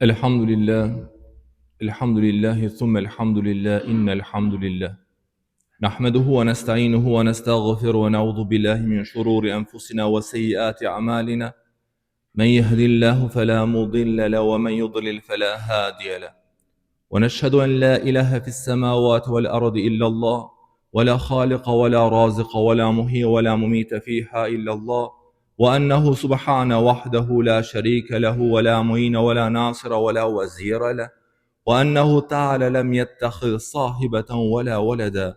الحمد لله ثم الحمد لله إن الحمد لله نحمده ونستعينه ونستغفر ونعوذ بالله من شرور أنفسنا وسيئات أعمالنا من يهد الله فلا مضل له ومن يضلل فلا هادي له ونشهد أن لا إله في السماوات والأرض إلا الله ولا خالق ولا رازق ولا محيي ولا مميت فيها إلا الله وأنه سبحانه وحده لا شريك له ولا معين ولا ناصر ولا وزير له وأنه تعالى لم يتخذ صاحبة ولا ولدا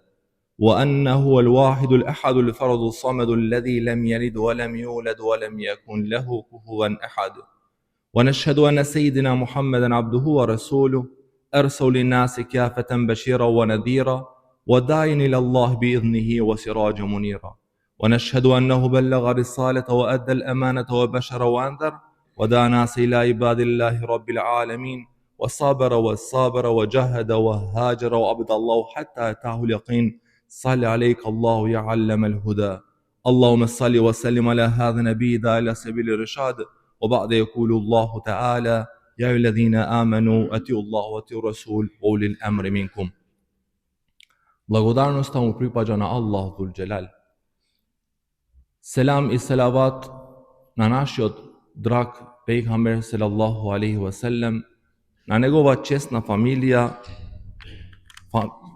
وأنه الواحد الأحد الفرد الصمد الذي لم يلد ولم يولد ولم يكن له كفوا أحد ونشهد أن سيدنا محمدا عبده ورسوله أرسل للناس كافة بشيرا ونذيرا وداعيا إلى الله بإذنه وسراجا منيرا ونشهد أنه بلغ رسالة وأدى الأمانة وبشر وأنذر ودعا الناس إلى عباد الله رب العالمين وصبر وجهد وهاجر وعبد الله حتى أتاه اليقين صل عليك الله يا علم الهدى اللهم صل وسلم على هذا النبي داعي إلى سبيل الرشاد وبعد يقول الله تعالى يا أيها الذين آمنوا أطيعوا الله وأطيعوا الرسول وأولي الأمر منكم. Благодарноста му припаѓа на Аллах Зул Джелал. Селам и селават на нашиот драг пејгамбер салаллаху алейхи ва селем, на негова чесна фамилија,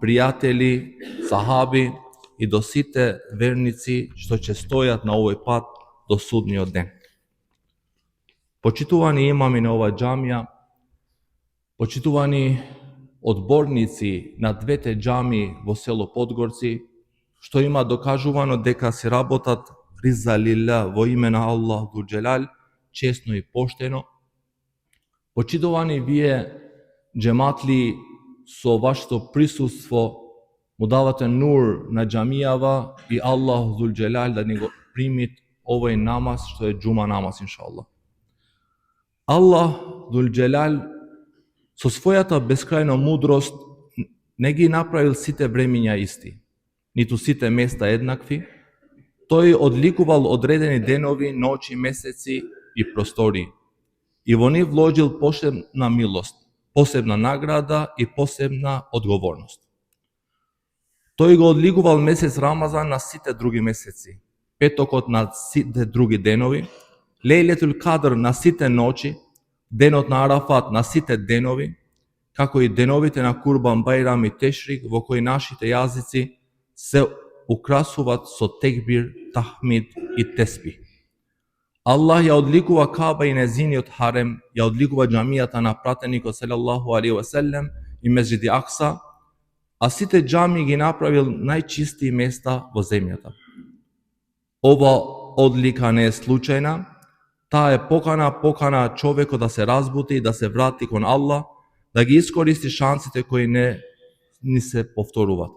пријатели, сахаби и до сите верници што ќе стојат на овој пат до судниот ден. Почитувани имами на ова џамија, почитувани одборници на двете џами во село Подгорци, што има докажувано дека се работат риза лилла во име на Аллах Зул Джелал, честно и поштено. Почитувани вие џематли со вашето присуство му давате нур на џамијава и Аллах Зул Джелал да ни го примит овој намаз што е џума намаз иншаллах. Аллах Зул Джелал со својата бескрајна мудрост не ги направил сите времиња исти, ниту сите места еднакви. Тој одликувал одредени денови, ноќи, месеци и простори и во нив вложил посебна милост, посебна награда и посебна одговорност. Тој го одликувал месец Рамазан на сите други месеци, петокот на сите други денови, Лейлетул Кадр на сите ноќи, денот на Арафат на сите денови, како и деновите на Курбан Бајрам и Тешрик, во кои нашите јазици се украсуват со текбир, тахмид и теспих. Аллах ја одликува Каба и незиниот харем, ја одликува џамијата на пратеникот салаллаху алейхи ва селем и Месџиди Акса, а сите џами ги направил најчисти места во земјата. Ова одлика не е случајна, таа е покана човекот да се разбути и да се врати кон Аллах, да ги искористи шансите кои не ни се повторуваат.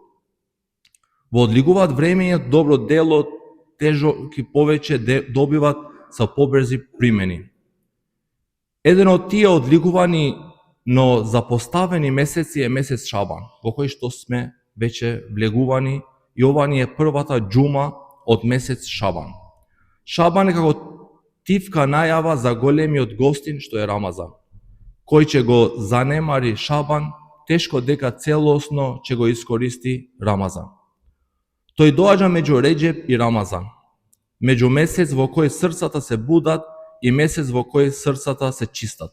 Во одликуваат времењето добро дело, тежоки повеќе добиват со побрзи примени. Еден од тие одликувани, но запоставени месеци е месец Шабан, во кој што сме веќе влегувани и ова ни е првата џума од месец Шабан. Шабан е како тивка најава за големиот гостин што е Рамазан. Кој ќе го занемари Шабан, тешко дека целосно ќе го искористи Рамазан. Тој доаѓа меѓу Реџеп и Рамазан, меѓу месец во кој срцата се будат и месец во кој срцата се чистат.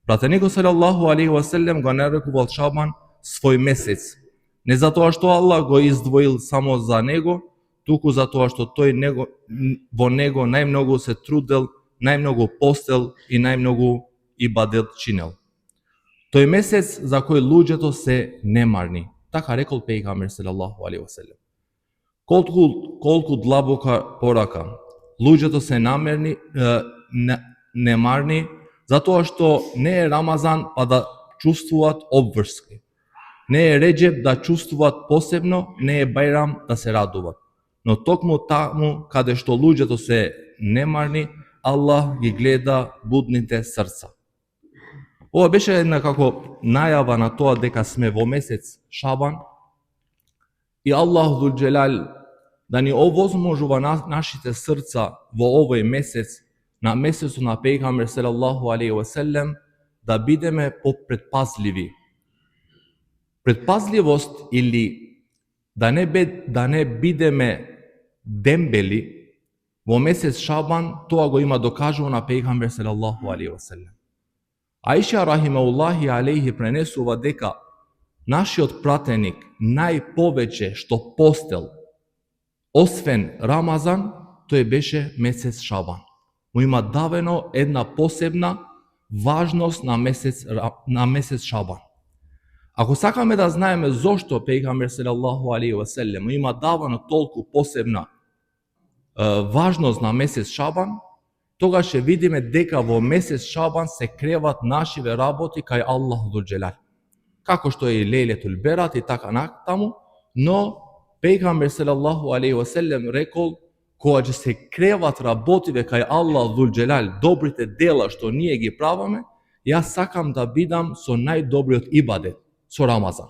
Пратеникот салаллаху алейхи ва селем го нарекувал Шабан свој месец, не затоа што Аллах го издвоил само за него, туку затоа што тој во него најмногу се трудел, најмногу постел и најмногу ибадет чинел. Тој месец за кој луѓето се немарни, така рекол пејгамбер салаллаху алейхи ва селем. Колку длабока порака, луѓето се немарни, затоа што не е Рамазан па да чувствуваат обврски. Не е Реџеп да чувствуваат посебно, не е Бајрам да се радуваат. Но токму таму каде што луѓето се немарни, Аллах ги гледа будните срца. Ова беше една како најава на тоа дека сме во месец Шабан и Аллах Зул Джелал да ни овозможува нашите срца во овој месец, на месецот на пејгамбер салаллаху алейхи ва селем, да бидеме попредпазливи. Предпазливост или да не бидеме дембели во месец Шабан, тоа го има докажувано пејгамбер салаллаху алейхи ва селем. Аиша рахимауллахи алейхи пренесува дека нашиот пратеник најповеќе што постел, освен Рамазан, тој беше месец Шабан. Му има давено една посебна важност на месец Шабан. Ако сакаме да знаеме зошто пејгамбер салаллаху алейхи ва селем му има давано толку посебна важност на месец Шабан, тогаш ќе видиме дека во месец Шабан се креват нашиве работи кај Аллах ذو الجلال. Како што е и Лейлетул Берат и така натаму, но пејгамбер салаллаху алейхи ва селем рекол, кога ќе се креват работиве кај Аллах ذو الجلال, добрите дела што ние ги правиме, јас сакам да бидам со најдобриот ибадет, со Рамазан.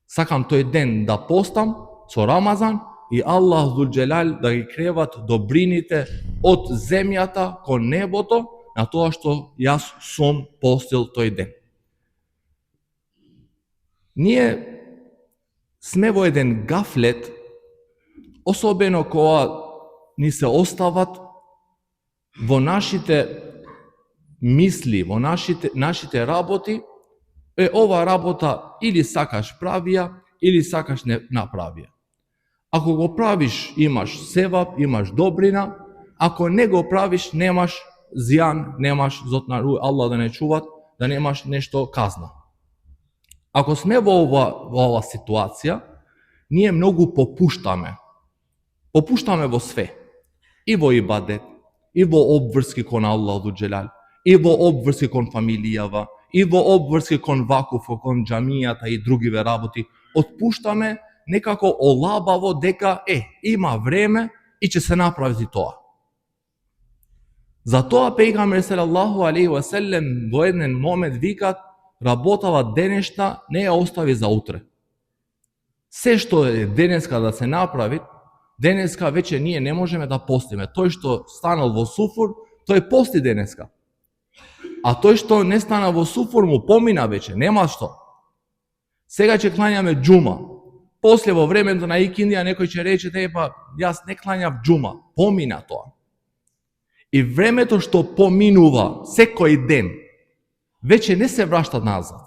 Сакам тој ден да постам со Рамазан и Аллах ذو الجلال да ги креват добрините од земјата кон небото на тоа што јас сум постил тој ден. Ние сме во еден гафлет, особено кога ни се остават во нашите мисли, во нашите работи, ова работа или сакаш правија, или сакаш не направија. Ако го правиш, имаш севап, имаш добрина, ако не го правиш, немаш зијан, немаш Аллах да не чуват, да немаш нешто казна. Ако сме во ова ситуација, ние многу попуштаме. Попуштаме во све. И во ибадет, и во обврски кон Аллах ذو الجلال, и во обврски кон фамилијава, и во обврски кон вакуф, кон џамијата и другиве работи. Отпуштаме некако олабаво дека има време и ќе се направи тоа. Затоа пејгамбер салаллаху алейхи ва селем во еден момент викат, работава денешта не ја остави за утре. Се што е денеска да се направи, денеска веќе ние не можеме да постиме. Тој што станал во суфур, тој пости денеска. А тој што не стана во суфур му помина веќе, нема што. Сега ќе клањаме џума. После во времето на икиндија некој ќе рече, јас не клањав џума, помина тоа. И времето што поминува секој ден, веќе не се врашта назад.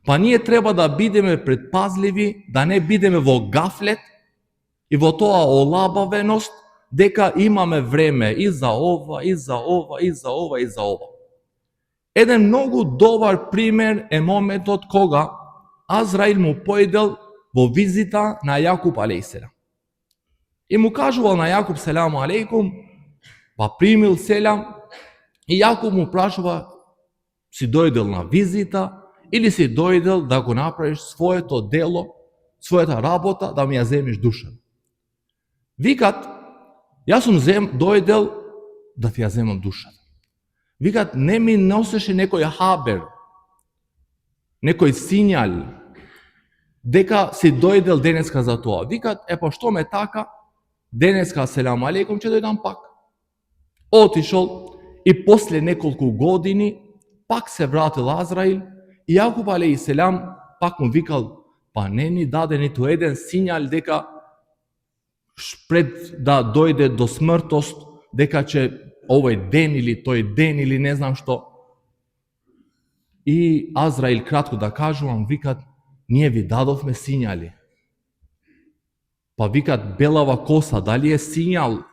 Па ние треба да бидеме предпазливи, да не бидеме во гафлет и во тоа олабавеност, дека имаме време и за ова, и за ова, и за ова, и за ова. Еден многу добар пример е моментот кога Азраил му поидел во визита на Јакуб алейхиселам. И му кажувал на Јакуб селаму алейкум, па примил селам, и Јакуб му прашува, си дојдел на визита или си дојдел да го направиш своето дело, својата работа, да ми ја земиш душа. Викат, јас сум дојдел да ти ја земам душата. Викат, не ми носеше некој хабер, некој сињал, дека си дојдел денеска за тоа. Викат, па што ме така, денеска селам алейкум, ќе дојдам пак. Отишол и после неколку години пак се вратил Азраил и Јакуб алейхиселам пак му викал, па не ни даде ниту еден сињал дека пред да дојде до смртост, дека ќе овој ден или тој ден или не знам што. И Азраил, кратко да кажувам, викат, ние ви дадовме сињали. Па викат, белава коса, дали е сињал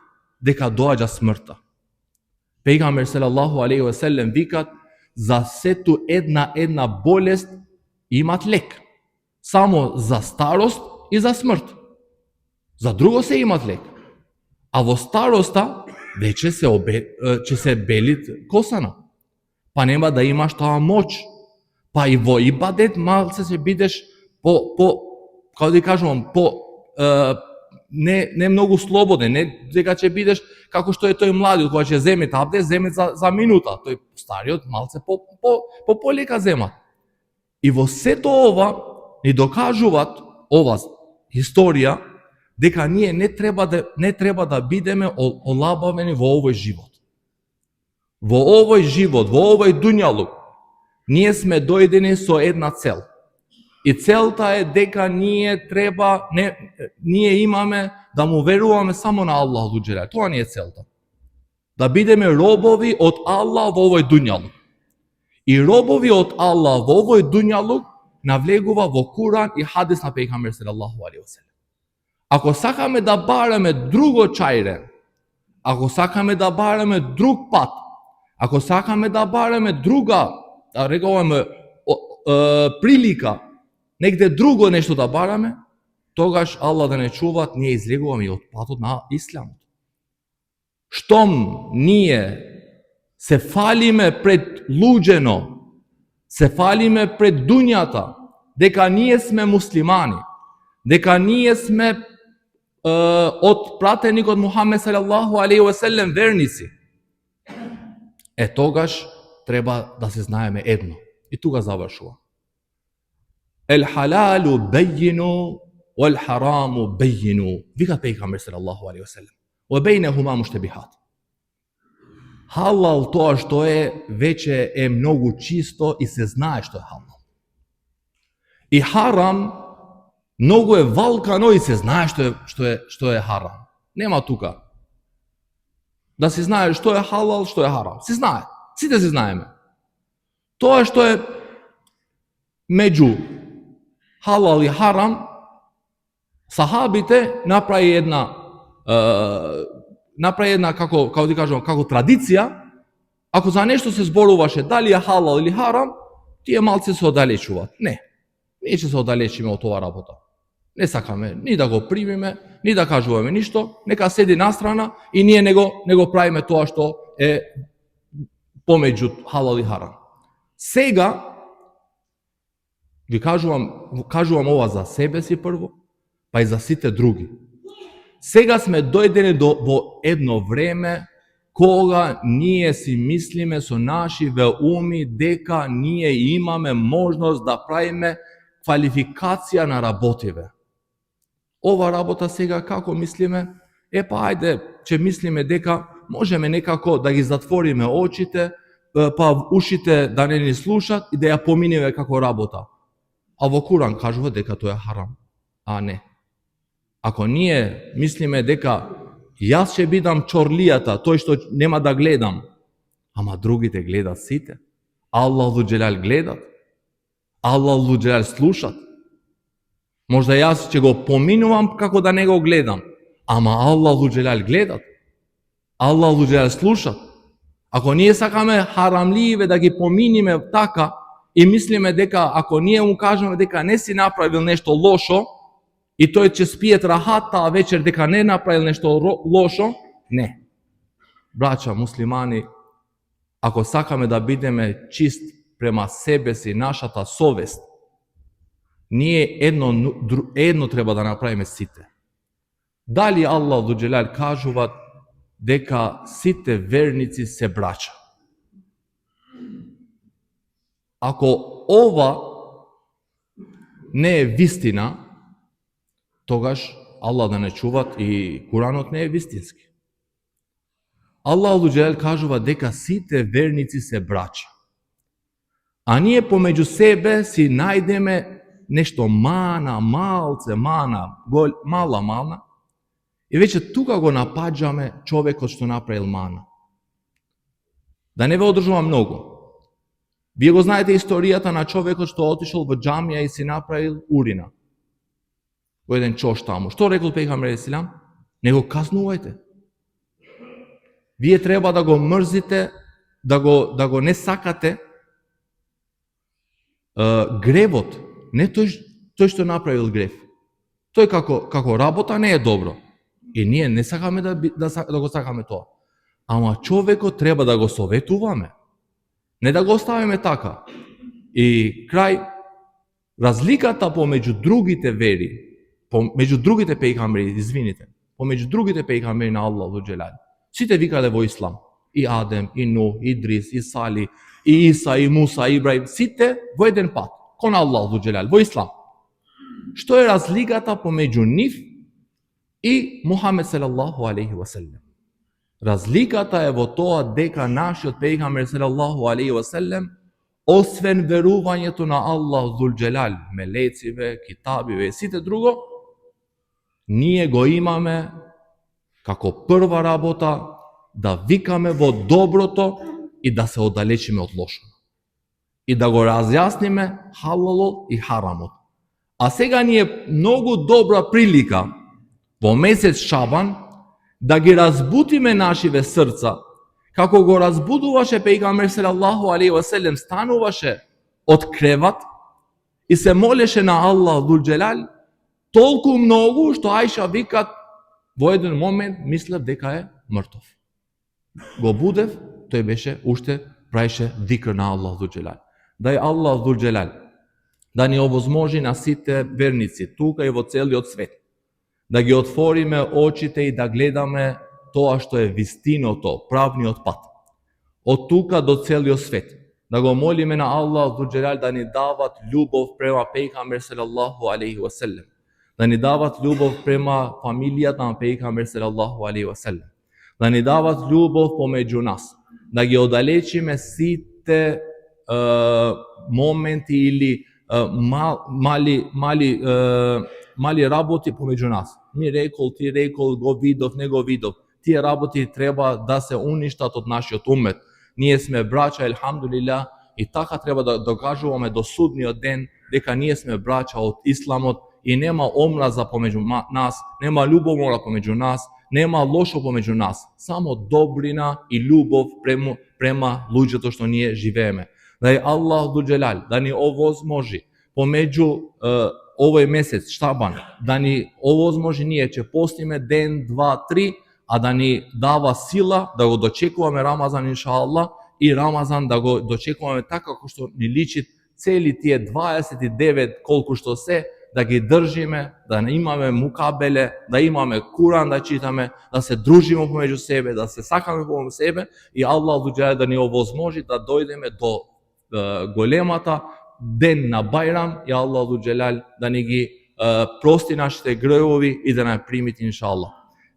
дека доаѓа смртта? Пејгамбер салаллаху алейхи ва селем викат, за сету една болест имат лек. Само за старост и за смрт. За друго се имат лек. А во староста веќе ќе се бели косана. Па нема да имаш таа моќ. Па и во ибадет малце се бидеш како да кажувам, не многу слободен, не дека ќе бидеш како што е тој младиот, кога ќе земе абдес, земе за минута, тој стариот малце полека зема. И во сето ова ни докажуваат ова историја дека ние не треба да бидеме олабавени во овој живот. Во овој живот, во овој дуњалук, Ние сме дојдени со една цел. И целта е дека ние имаме да му веруваме само на Аллах Луджелал. Тоа не е целта. Да бидеме робови од Аллах во овој дуњалук. И робови од Аллах во овој дуњалук навлегува во Куран и хадис на пејгамбер салаллаху алейхи ве селем. Ако сакаме да бараме друго чајре, ако сакаме да бараме друг пат, ако сакаме да бараме друга, да рекуваме прилика, негде друго нешто да бараме, тогаш Аллах да не чуват, ние излегуваме и од патот на исламот. Штом ние се фалиме пред луѓено, се фалиме пред дуњата, дека ние сме муслимани, дека ние сме од пратеникот Мухамед салаллаху алейхи ве селем верници, тогаш треба да се знаеме едно. И тука завршува. Ел халалу бейину, вал хараму бейину. Вика пејгамбер салаллаху алейхи ве селем. Ва бейнехума муштебихат. Халал тоа што веќе е многу чисто и се знае што е халал. И харам многу е валкано и се знае што е харам. Нема тука да се знае што е халал, што е харам. Се знае. Сите се знаеме. Тоа што е меѓу халал и харам, сахабите направи една како ти кажам, како традиција. Ако за нешто се зборуваше дали е халал или харам, тие малце се оддалечуваат. Не. Ние ќе се оддалечиме од оваа работа. Не сакаме ни да го примиме, ни да кажуваме ништо, нека седи настрана и ние не го правиме тоа што е помеѓу халал и харам. Сега ви кажувам ова за себе си прво, па и за сите други. Сега сме дојдени во едно време кога ние си мислиме со нашиве уми дека ние имаме можност да правиме квалификација на работиве. Ова работа сега како мислиме? Па ајде, че мислиме дека можеме некако да ги затвориме очите, па ушите да не ни слушат и да ја поминеме како работа. А во Куран кажува дека тоа е харам. А не. Ако ние мислиме дека јас ќе бидам чорлијата, тој што нема да гледам, ама другите гледат сите. Аллах Луджелал гледат. Аллах Луджелал слушат. Можда јас ќе го поминувам како да не го гледам, ама Аллах Луджелал гледат. Аллах Луджелал слушат. Ако ние сакаме харамливе да ги поминиме така и мислиме дека ако ние му кажеме дека не си направил нешто лошо и тој ќе спие рахат таа вечер дека не направил нешто лошо, не. Браќа муслимани, ако сакаме да бидеме чист према себе си, нашата совест, ние едно треба да направиме сите. Дали Аллах Луджелал кажува дека сите верници се браќа? Ако ова не е вистина, тогаш Аллах да не чуват и Куранот не е вистински. Аллах Луджелал кажува дека сите верници се браќа. А ние помеѓу себе си најдеме нешто малце, мала, и веќе тука го напаѓаме човекот што направил мана. Да не ве одржувам многу. Вие го знаете историјата на човекот што отишол во џамија и си направил урина. Во еден чош таму. Што рекол пејгамбер селам? Не го казнувајте. Вие треба да го мрзите, да го не сакате гревот, не тој што направил грев. Тој како работа не е добро. И ние не сакаме да го сакаме тоа. Ама човекот треба да го советуваме. Не да го оставиме така. И крај, разликата помеѓу другите вери, помеѓу другите пејгамбери, помеѓу другите пејгамбери на Аллах Луджелал, сите викале во ислам. И Адем, и Нух, и Идрис, и Сали, и Иса, и Муса, и Ибраим, сите во еден пат, кон Аллах Луджелал, во ислам. Што е разликата помеѓу нив и Мухамед салаллаху алейхи ве селем? Разликата е во тоа дека нашиот пејгамбер салаллаху алейхи ве селем освен верувањето на Аллах Зул Джелал, мелециве, китабиве и сите друго, ние го имаме како прва работа да викаме во доброто и да се оддалечиме од лошото. И да го разјасниме халалот и харамот. А сега ни е многу добра прилика во месец Шабан да ги разбутиме нашиве срца, како го разбудуваше пејгамбер салаллаху алейхи ва селем, стануваше од креват и се молеше на Аллах Зул Джелал толку многу што Аиша викат во еден момент мислев дека е мртов. Го будев, тој беше уште праеше дикр на Аллах Зул Джелал. Дај Аллах Зул Джелал да ни овозможи на сите верници тука и во целиот свет да ги отвориме очите и да гледаме тоа што е вистиното, правниот пат. Од тука до целиот свет. Да го молиме на Аллах Зул Джелал да ни дават љубов према пејгамбер салаллаху алейхи ва селем. Да ни дават љубов према фамилијата на пејгамбер салаллаху алейхи ва селем. Да ни дават љубов помеѓу нас. Да ги оддалечиме сите моменти или мали работи помеѓу нас. Ми рекол, ти рекол, го видов, не го видов. Тие работи треба да се уништат од нашиот умет. Ние сме браќа, елхамдулилlah, и така треба да докажуваме до судниот ден дека ние сме браќа од исламот и нема омраза помеѓу нас, нема љубомора помеѓу нас, нема лошо помеѓу нас, само добрина и љубов према луѓето што ние живееме. Дај Аллах Зул Джелал да ни овозможи помеѓу овој месец Шабан, да ни овозможи ние ќе постиме ден, два, три, а да ни дава сила да го дочекуваме Рамазан иншааллах и Рамазан да го дочекуваме така како што ни личи цели тие 29 колку што се, да ги држиме, да не имаме мукабеле, да имаме Куран да читаме, да се дружиме помеѓу себе, да се сакаме помеѓу себе и Аллах Зул Джелал да ни овозможи да дојдеме до големата ден на Бајрам и Аллах Зул Джелал да ни ги прости нашите гревови и да не примити иншааллах.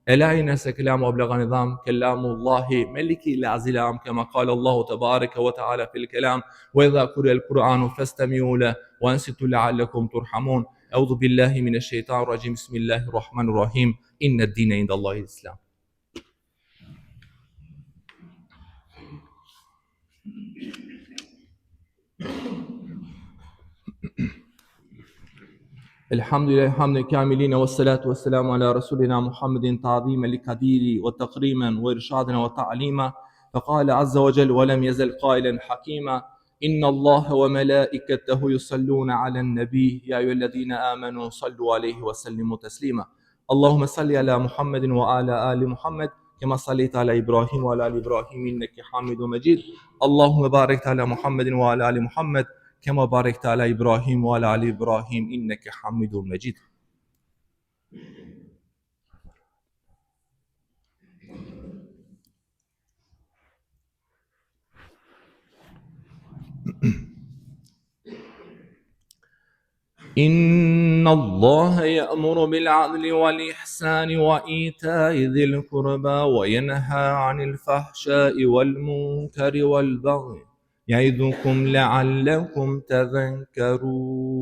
ألا إنس كلام أبلغ نظام كلام الله ملك العزيز العام كما قال الله تبارك وتعالى في الكلام وإذا قرئ القرآن فاستمعوا له وأنصتوا لعلكم ترحمون أعوذ بالله من الشيطان الرجيم بسم الله الرحمن الرحيم إن الدين عند الله الإسلام. الحمد لله حمد كاملين والصلاة والسلام على رسولنا محمد تعظيما لقديره وتقريما وإرشادا وتعليما. فقال عز وجل ولم يزل قائلا حكيما إن الله وملائكته يصلون على النبي يا أيها الذين آمنوا صلوا عليه وسلموا تسليما. اللهم صل على محمد وعلى آل محمد كما صليت على إبراهيم وعلى آل إبراهيم إنك حميد مجيد. اللهم بارك على محمد وعلى آل محمد كما باركت على إبراهيم وعلى آل إبراهيم إنك حميد مجيد. إن الله يأمر بالعدل والإحسان وإيتاء ذي القربى وينهى عن الفحشاء والمنكر والبغي يعظكم لعلكم تذكرون.